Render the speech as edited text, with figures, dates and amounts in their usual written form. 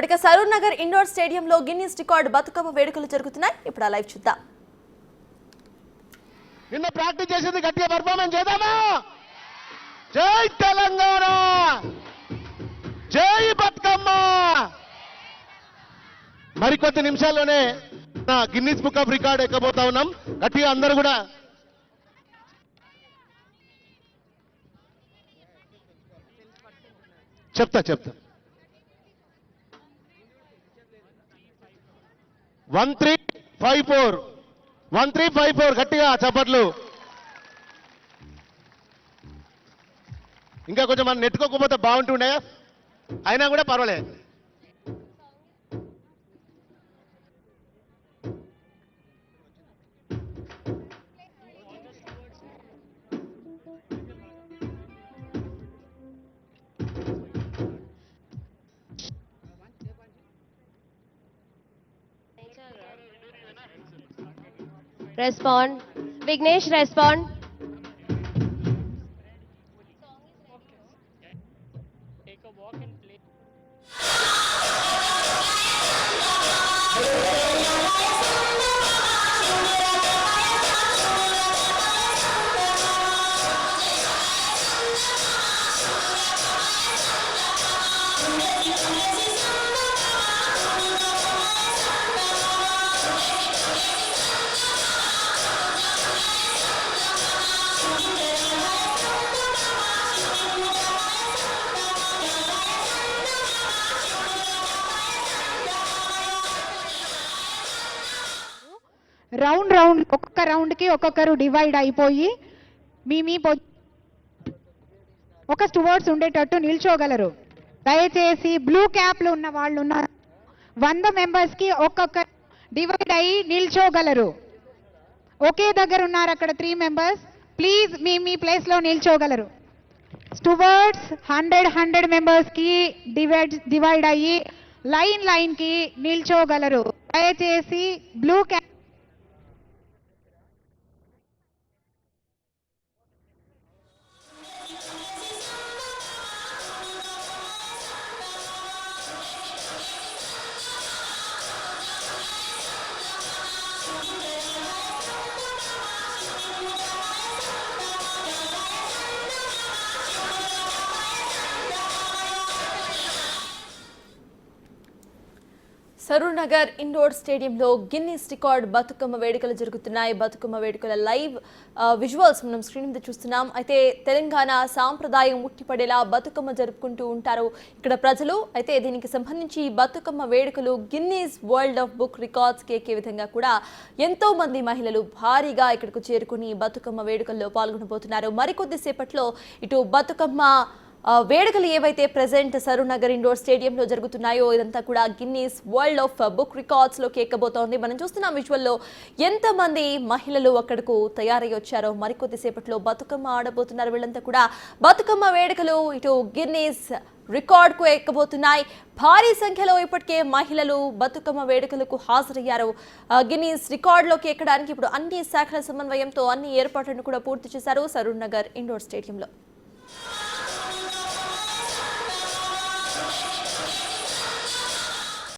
ఇక సరూర్ నగర్ ఇండోర్ స్టేడియంలో Guinness record Bathukamma వేడుకలు జరుగుతున్నాయి. ఇప్పుడు ఆ లైవ్ చూద్దాం. నిన్న ప్రాక్టీస్ చేసింది గట్టిగా పర్ఫార్మెన్స్ చేద్దామా? జై తెలంగాణ, జై బతుకమ్మ. మరికొద్ది నిమిషాల్లోనే గిన్నిస్ బుక్ ఆఫ్ రికార్డ్ ఎక్కబోతా ఉన్నాం. గట్టిగా అందరూ కూడా చెప్తా 1354 గట్టిగా చప్పట్లు. ఇంకా కొంచెం మనం నెట్టుకోకపోతే బాగుంటుండే, అయినా కూడా పర్వాలేదు. Respond. Vignesh, respond. Take a walk and play. Round ఒక్కొక్క రౌండ్కి ఒక్కొక్కరు డివైడ్ అయిపోయి మీ ఒక స్టూవర్డ్స్ ఉండేటట్టు నిల్చోగలరు. దయచేసి బ్లూ క్యాప్లు ఉన్న వాళ్ళు ఉన్నారు. 100 మెంబర్స్కి ఒక్కొక్క డివైడ్ అయ్యి నిల్చోగలరు. ఒకే దగ్గర ఉన్నారు అక్కడ 3 మెంబర్స్. ప్లీజ్ మీ ప్లేస్లో నిల్చోగలరు. స్టూవర్డ్స్ 100 మెంబర్స్కి డివైడ్ అయ్యి లైన్కి నిల్చోగలరు. దయచేసి blue cap Saroor Nagar indoor స్టేడియంలో గిన్నిస్ రికార్డ్ బతుకమ్మ వేడుకలు జరుగుతున్నాయి. బతుకమ్మ వేడుకల లైవ్ విజువల్స్ మనం స్క్రీన్ మీద చూస్తున్నాం. అయితే తెలంగాణ సాంప్రదాయం ఉట్టిపడేలా బతుకమ్మ జరుపుకుంటూ ఉంటారు ఇక్కడ ప్రజలు. అయితే దీనికి సంబంధించి బతుకమ్మ వేడుకలు గిన్నిస్ వరల్డ్ ఆఫ్ బుక్ రికార్డ్స్కి ఎక్కే విధంగా కూడా ఎంతో మంది మహిళలు భారీగా ఇక్కడకు చేరుకుని బతుకమ్మ వేడుకల్లో పాల్గొనబోతున్నారు. మరికొద్ది సేపట్లో ఇటు బతుకమ్మ వేడుకలు ఏవైతే ప్రెజెంట్ సరూర్ నగర్ ఇండోర్ స్టేడియంలో జరుగుతున్నాయో ఇదంతా కూడా గిన్నిస్ వరల్డ్ ఆఫ్ బుక్ రికార్డ్స్లోకి ఎక్కబోతోంది. మనం చూస్తున్నాం విజువల్లో ఎంతమంది మహిళలు అక్కడకు తయారై వచ్చారో. మరికొద్ది సేపట్లో బతుకమ్మ ఆడబోతున్నారు వీళ్ళంతా కూడా. బతుకమ్మ వేడుకలు ఇటు గిన్నిస్ రికార్డ్కు ఎక్కబోతున్నాయి. భారీ సంఖ్యలో ఇప్పటికే మహిళలు బతుకమ్మ వేడుకలకు హాజరయ్యారు. గిన్నిస్ రికార్డులోకి ఎక్కడానికి ఇప్పుడు అన్ని శాఖల సమన్వయంతో అన్ని ఏర్పాట్లను కూడా పూర్తి చేశారు సరూర్ నగర్ ఇండోర్ స్టేడియంలో.